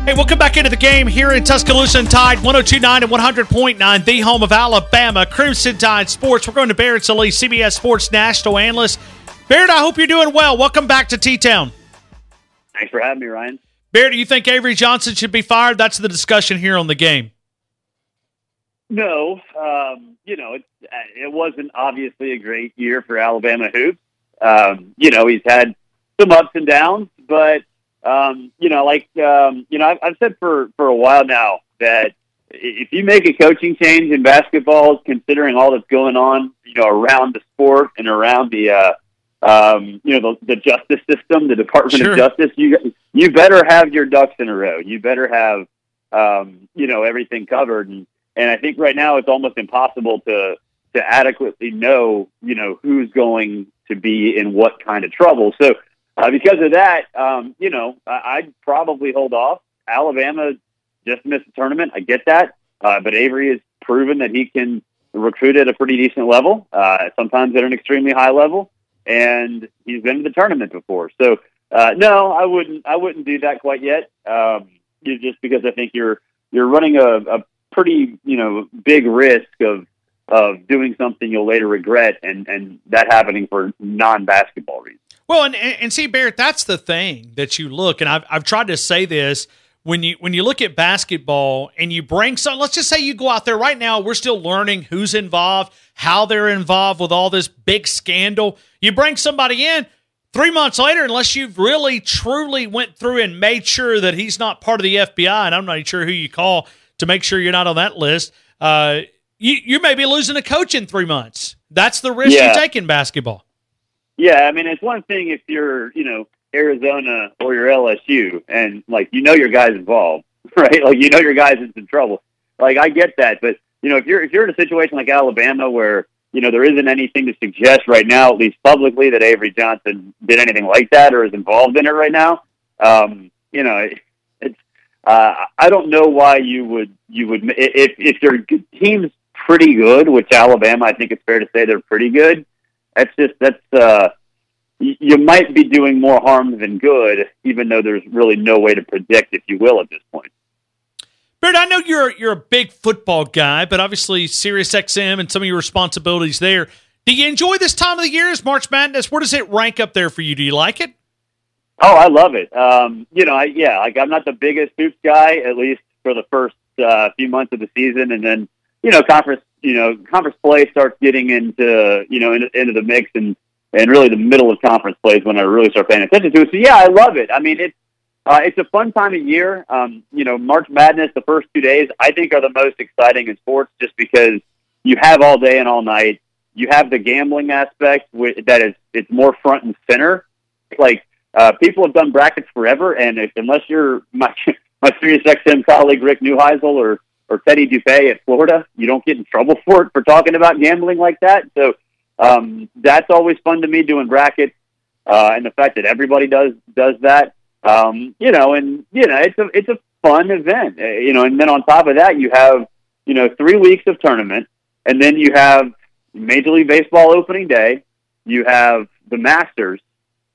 Hey, welcome back into the game here in Tuscaloosa and Tide, 102.9 and 100.9, the home of Alabama, Crimson Tide Sports. We're going to Barrett Sallee, CBS Sports National Analyst. Barrett, I hope you're doing well. Welcome back to T-Town. Thanks for having me, Ryan. Barrett, do you think Avery Johnson should be fired? That's the discussion here on the game. No, it wasn't obviously a great year for Alabama hoops. He's had some ups and downs, but I've said for a while now that if you make a coaching change in basketball, considering all that's going on, around the sport and around the justice system, the Department of Justice, you better have your ducks in a row. You better have, everything covered. And I think right now it's almost impossible to adequately know, who's going to be in what kind of trouble. So, because of that, I'd probably hold off. Alabama just missed the tournament. I get that. But Avery has proven that he can recruit at a pretty decent level, sometimes at an extremely high level. And he's been to the tournament before. So, no, I wouldn't do that quite yet. Just because I think you're running a pretty, big risk of doing something you'll later regret and that happening for non-basketball reasons. Well, and see, Barrett, that's the thing that you look, and I've tried to say this, when you look at basketball and you bring some, let's just say you go out there right now, we're still learning who's involved, how they're involved with all this big scandal. You bring somebody in 3 months later, unless you've really truly went through and made sure that he's not part of the FBI, and I'm not sure who you call to make sure you're not on that list, you may be losing a coach in 3 months. That's the risk you take in basketball. Yeah, I mean, it's one thing if you're, Arizona or you're LSU and, your guy's involved, right? Your guy's in some trouble. I get that. But, if you're in a situation like Alabama where, there isn't anything to suggest right now, at least publicly, that Avery Johnson did anything like that or is involved in it right now, I don't know why you would if your team's pretty good, which Alabama, I think it's fair to say they're pretty good. You might be doing more harm than good, even though there's really no way to predict, if you will, at this point. Barrett, I know you're a big football guy, but obviously SiriusXM and some of your responsibilities there. Do you enjoy this time of the year as March Madness? Where does it rank up there for you? Do you like it? Oh, I love it. I'm not the biggest hoops guy, at least for the first few months of the season, and then conference play starts getting into into the mix, and really the middle of conference play is when I really start paying attention to it. So yeah, I love it. I mean, it's a fun time of year. March Madness, the first 2 days, I think are the most exciting in sports, just because you have all day and all night. You have the gambling aspect it's more front and center. People have done brackets forever, and unless you're my SiriusXM colleague Rick Neuheisel or Teddy Dupay at Florida, you don't get in trouble for talking about gambling like that. So that's always fun to me, doing brackets, and the fact that everybody does that. It's a fun event. And then on top of that, you have 3 weeks of tournament, and then you have Major League Baseball opening day. You have the Masters.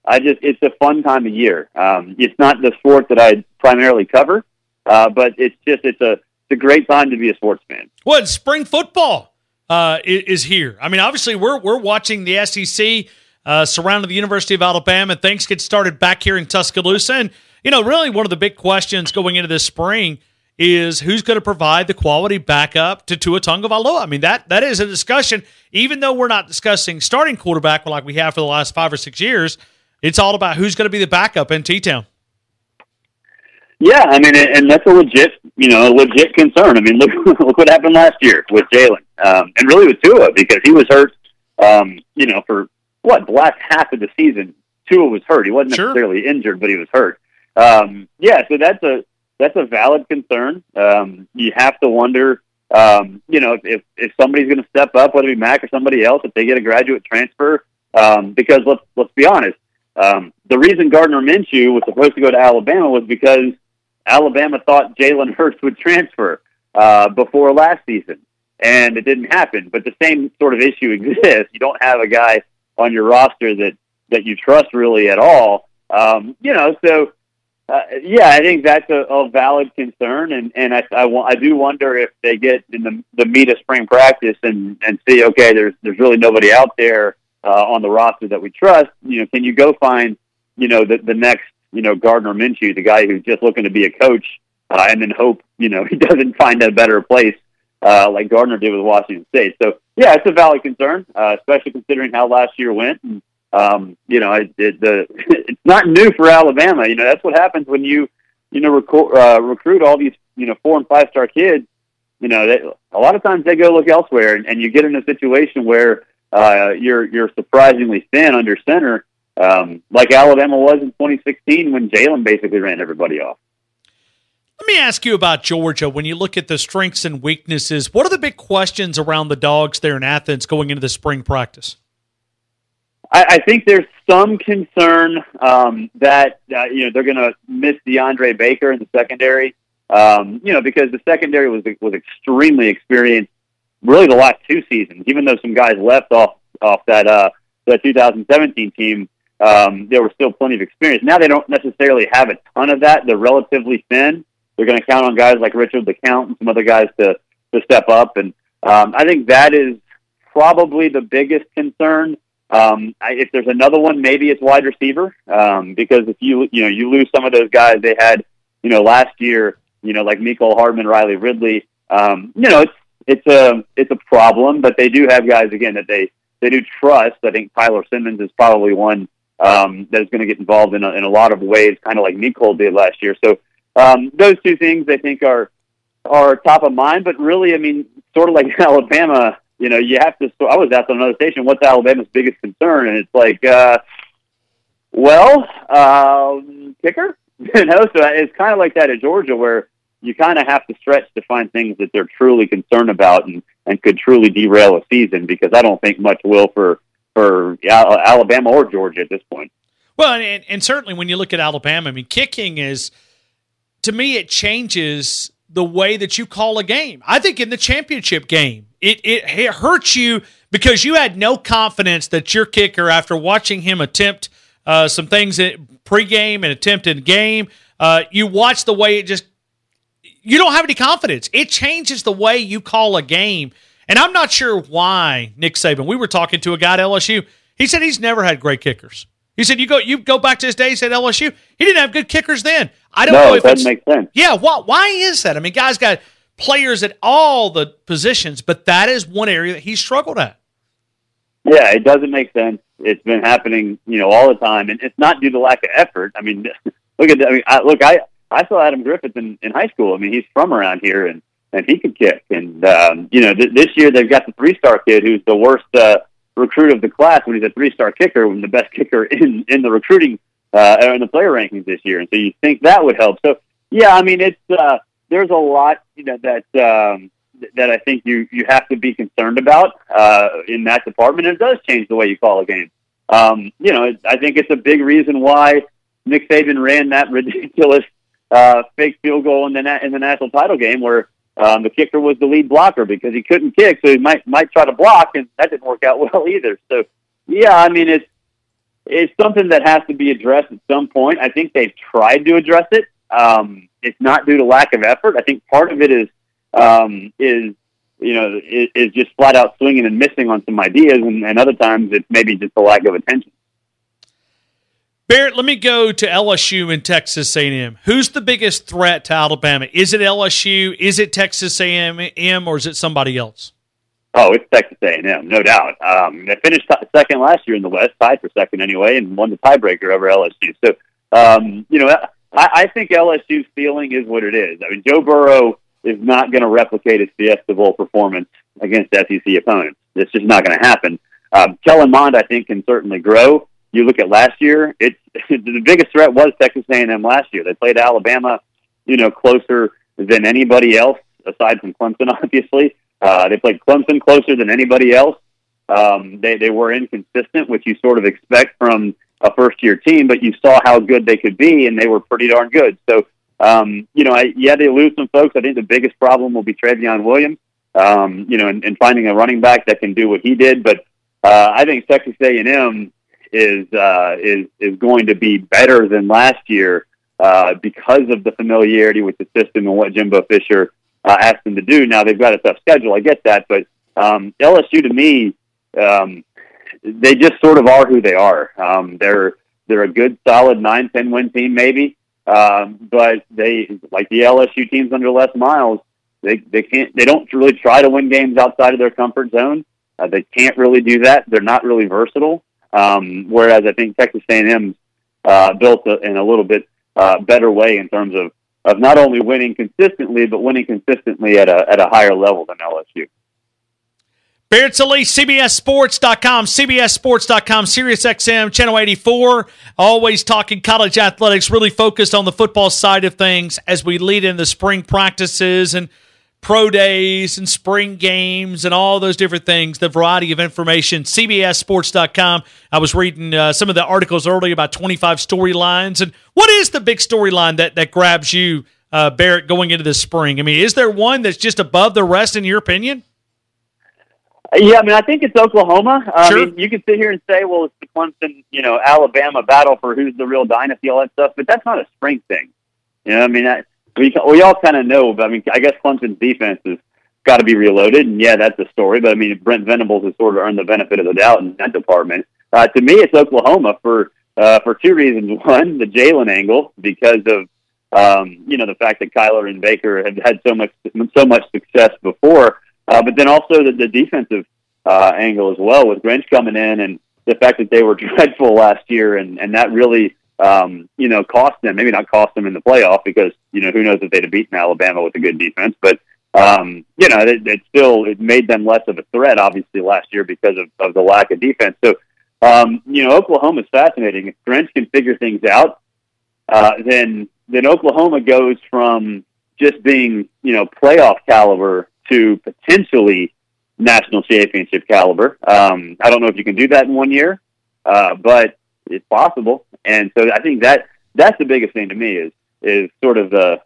It's a fun time of year. It's not the sport that I primarily cover, but it's a great time to be a sports fan. Well, and spring football is here. I mean, obviously we're watching the SEC surrounding the University of Alabama. Things get started back here in Tuscaloosa, and really one of the big questions going into this spring is who's going to provide the quality backup to Tua Tagovailoa. I mean, that is a discussion. Even though we're not discussing starting quarterback like we have for the last 5 or 6 years. It's all about who's going to be the backup in T-Town. Yeah, I mean, and that's a legit concern. I mean, look what happened last year with Jalen, and really with Tua, because he was hurt. For the last half of the season, Tua was hurt. He wasn't necessarily injured, but he was hurt. So that's a valid concern. You have to wonder, if somebody's going to step up, whether it be Mac or somebody else, if they get a graduate transfer. Because let's be honest. The reason Gardner Minshew was supposed to go to Alabama was because Alabama thought Jalen Hurts would transfer before last season, and it didn't happen. But the same sort of issue exists. You don't have a guy on your roster that you trust really at all. So Yeah, I think that's a valid concern, and I do wonder if they get in the meat of spring practice and see, okay, there's really nobody out there on the roster that we trust. Can you go find the next Gardner Minshew, the guy who's just looking to be a coach, and then hope he doesn't find a better place like Gardner did with Washington State. So yeah, it's a valid concern, especially considering how last year went. And, it's not new for Alabama. That's what happens when you recruit all these 4- and 5-star kids. A lot of times they go look elsewhere, and you get in a situation where you're surprisingly thin under center, like Alabama was in 2016 when Jalen basically ran everybody off. Let me ask you about Georgia. When you look at the strengths and weaknesses, what are the big questions around the Dogs there in Athens going into the spring practice? I think there's some concern that they're going to miss DeAndre Baker in the secondary. Because the secondary was extremely experienced, really the last 2 seasons. Even though some guys left off that 2017 team, there was still plenty of experience. Now they don't necessarily have a ton of that. They're relatively thin. They're going to count on guys like Richard LeCount and some other guys to step up, and I think that is probably the biggest concern. If there's another one, maybe it's wide receiver, because if you lose some of those guys they had, last year, like Mecole Hardman, Riley Ridley, it's a problem, but they do have guys again that they do trust. I think Tyler Simmons is probably one that is going to get involved in a lot of ways, kind of like Mecole did last year. So those 2 things I think are top of mind, but really, I mean, sort of like Alabama. You have to. So I was asked on another station, "What's Alabama's biggest concern?" And it's like, kicker. So it's kind of like that at Georgia, where you kind of have to stretch to find things that they're truly concerned about and could truly derail a season. Because I don't think much will for Alabama or Georgia at this point. Well, and certainly when you look at Alabama, I mean, kicking is, to me, it changes the way that you call a game. I think in the championship game, it hurts you because you had no confidence that your kicker, after watching him attempt some things pregame and attempt in game, you watch the way you don't have any confidence. It changes the way you call a game. And I'm not sure why Nick Saban, we were talking to a guy at LSU, he said he's never had great kickers. He said, you go back to his days at LSU, he didn't have good kickers then. I don't know if it doesn't make sense. Yeah, why is that? I mean, guys got players at all the positions, but that is one area that he struggled at. Yeah, it doesn't make sense. It's been happening, all the time, and it's not due to lack of effort. I mean, look at that. I saw Adam Griffith in high school. I mean, he's from around here, and he could kick. And this year they've got the 3-star kid who's the worst recruit of the class when he's a 3-star kicker, when the best kicker in the recruiting in the player rankings this year. And so you think that would help. So yeah, I mean, it's there's a lot that I think you have to be concerned about in that department. And it does change the way you call a game. I think it's a big reason why Nick Saban ran that ridiculous fake field goal in the national title game where the kicker was the lead blocker because he couldn't kick, so he might try to block, and that didn't work out well either. So, yeah, I mean, it's something that has to be addressed at some point. I think they've tried to address it. It's not due to lack of effort. I think part of it is just flat out swinging and missing on some ideas, and other times it's maybe just a lack of attention. Barrett, let me go to LSU and Texas A&M. Who's the biggest threat to Alabama? Is it LSU? Is it Texas A&M? Or is it somebody else? Oh, it's Texas A&M, no doubt. They finished second last year in the West, tied for second anyway, and won the tiebreaker over LSU. So, I think LSU's feeling is what it is. I mean, Joe Burrow is not going to replicate his Fiesta Bowl performance against SEC opponents. It's just not going to happen. Kellen Mond, I think, can certainly grow. You look at last year, the biggest threat was Texas A&M last year. They played Alabama, closer than anybody else, aside from Clemson, obviously. They played Clemson closer than anybody else. They were inconsistent, which you sort of expect from a first-year team, but you saw how good they could be, and they were pretty darn good. So, they lose some folks. I think the biggest problem will be Travion Williams, and finding a running back that can do what he did. But I think Texas A&M is going to be better than last year, because of the familiarity with the system and what Jimbo Fisher asked them to do. Now they've got a tough schedule. I get that, but LSU to me, they just sort of are who they are. They're a good, solid 9-10 win team, maybe. But they, like the LSU teams under Les Miles, they don't really try to win games outside of their comfort zone. They can't really do that. They're not really versatile. Whereas I think Texas A&M's built in a little bit better way in terms of not only winning consistently, but winning consistently at a higher level than LSU. Barrett Sallee, CBSSports.com, CBSSports.com, SiriusXM, Channel 84, always talking college athletics, really focused on the football side of things as we lead in the spring practices and pro days and spring games and all those different things, the variety of information, CBSSports.com. I was reading some of the articles earlier about 25 storylines. And what is the big storyline that grabs you, Barrett, going into this spring? I mean, is there one that's just above the rest in your opinion? Yeah, I mean, I think it's Oklahoma. Sure. I mean, you can sit here and say, well, it's the Clemson, Alabama battle for who's the real dynasty, all that stuff, but that's not a spring thing. I mean, we all kind of know, but I mean, I guess Clemson's defense has got to be reloaded, and yeah, that's a story, but I mean, Brent Venables has sort of earned the benefit of the doubt in that department. To me, it's Oklahoma for two reasons. One, the Jalen angle, because of, the fact that Kyler and Baker have had so much success before, but then also the defensive angle as well, with Grinch coming in and the fact that they were dreadful last year, and that really, cost them. Maybe not cost them in the playoff because, who knows if they'd have beaten Alabama with a good defense. But, it made them less of a threat, obviously, last year because of the lack of defense. So, Oklahoma's fascinating. If Grinch can figure things out, then Oklahoma goes from just being, playoff caliber to potentially national championship caliber. I don't know if you can do that in 1 year, but it's possible. And so I think that's the biggest thing to me is sort of the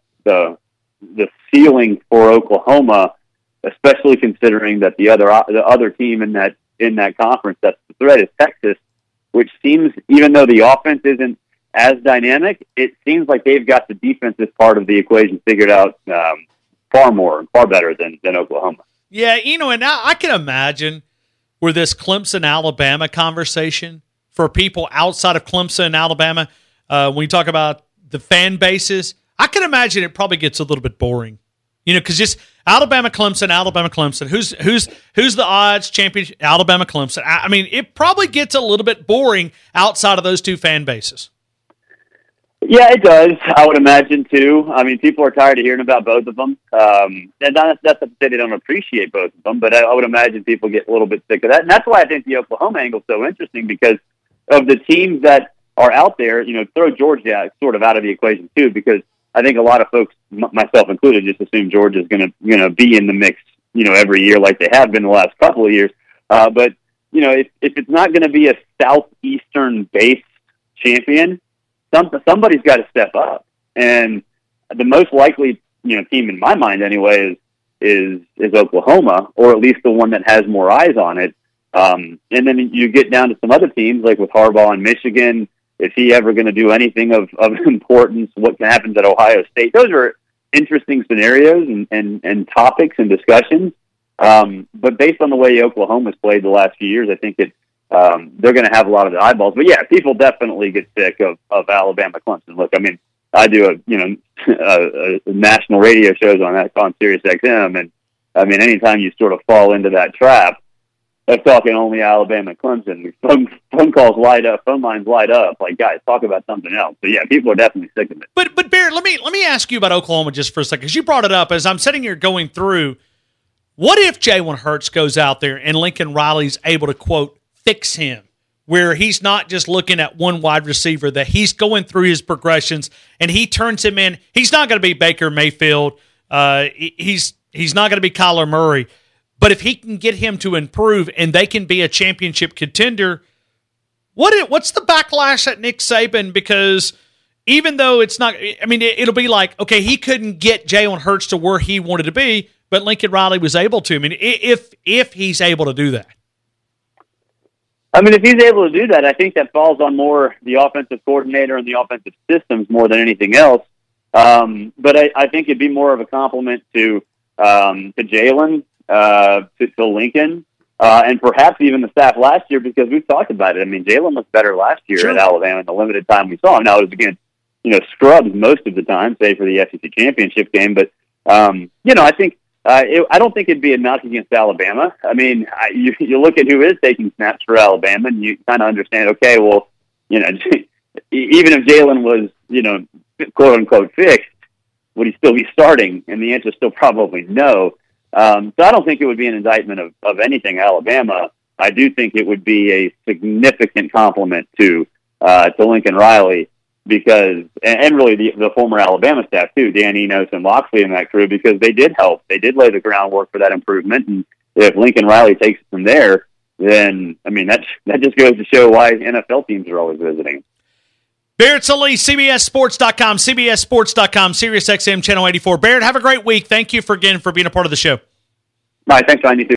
ceiling for Oklahoma, especially considering that the other team in that conference that's the threat is Texas, which seems, even though the offense isn't as dynamic, it seems like they've got the defensive part of the equation figured out far better than Oklahoma. Yeah, and now I can imagine where this Clemson-Alabama conversation for people outside of Clemson and Alabama, when you talk about the fan bases, I can imagine it probably gets a little bit boring. Because just Alabama-Clemson, who's the odds champion? Alabama-Clemson. I mean, it probably gets a little bit boring outside of those two fan bases. Yeah, it does. I would imagine too. I mean, people are tired of hearing about both of them. And that's not to say they don't appreciate both of them, but I would imagine people get a little bit sick of that. And that's why I think the Oklahoma angle is so interesting, because of the teams that are out there. Throw Georgia sort of out of the equation too, because I think a lot of folks, myself included, just assume Georgia's going to be in the mix, every year like they have been the last couple of years. But if it's not going to be a Southeastern-based champion, somebody's got to step up, and the most likely team in my mind anyway is Oklahoma, or at least the one that has more eyes on it. And then you get down to some other teams like with Harbaugh in Michigan. Is he ever going to do anything of importance? What happens at Ohio State? Those are interesting scenarios and topics and discussions. But based on the way Oklahoma's played the last few years, I think they're going to have a lot of the eyeballs. But yeah, people definitely get sick of Alabama, Clemson. Look, I mean, I do a national radio shows on Sirius XM, and I mean, anytime you sort of fall into that trap of talking only Alabama, Clemson, phone calls light up, phone lines light up. Like, guys, talk about something else. So yeah, people are definitely sick of it. But Barrett, let me ask you about Oklahoma just for a second, because you brought it up as I'm sitting here going through. What if Jalen Hurts goes out there and Lincoln Riley's able to, quote, fix him, where he's not just looking at one wide receiver, that he's going through his progressions and he turns him in? He's not going to be Baker Mayfield. He's not going to be Kyler Murray. But if he can get him to improve and they can be a championship contender, what's the backlash at Nick Saban? Because even though it's not, I mean, it'll be like, okay, he couldn't get Jalen Hurts to where he wanted to be, but Lincoln Riley was able to. I mean, if he's able to do that. I mean, if he's able to do that, I think that falls on more the offensive coordinator and the offensive systems more than anything else. But I think it'd be more of a compliment to Jalen, to Lincoln, and perhaps even the staff last year, because we've talked about it. I mean, Jalen was better last year at Alabama in the limited time we saw him. Now, it was against, scrubs most of the time, save for the SEC championship game. But, I think I don't think it'd be a knock against Alabama. I mean, you look at who is taking snaps for Alabama, and you kind of understand, okay, well, even if Jalen was, quote unquote fixed, would he still be starting? And the answer is still probably no. So I don't think it would be an indictment of anything Alabama. I do think it would be a significant compliment to Lincoln Riley, because, and really the former Alabama staff too, Dan Enos and Loxley and that crew, because they did help. They did lay the groundwork for that improvement. And if Lincoln Riley takes it from there, then, I mean, that just goes to show why NFL teams are always visiting. Barrett Sallee, CBSSports.com, CBSSports.com, SiriusXM Channel 84. Barrett, have a great week. Thank you for being a part of the show. All right, thanks, Ryan. You too.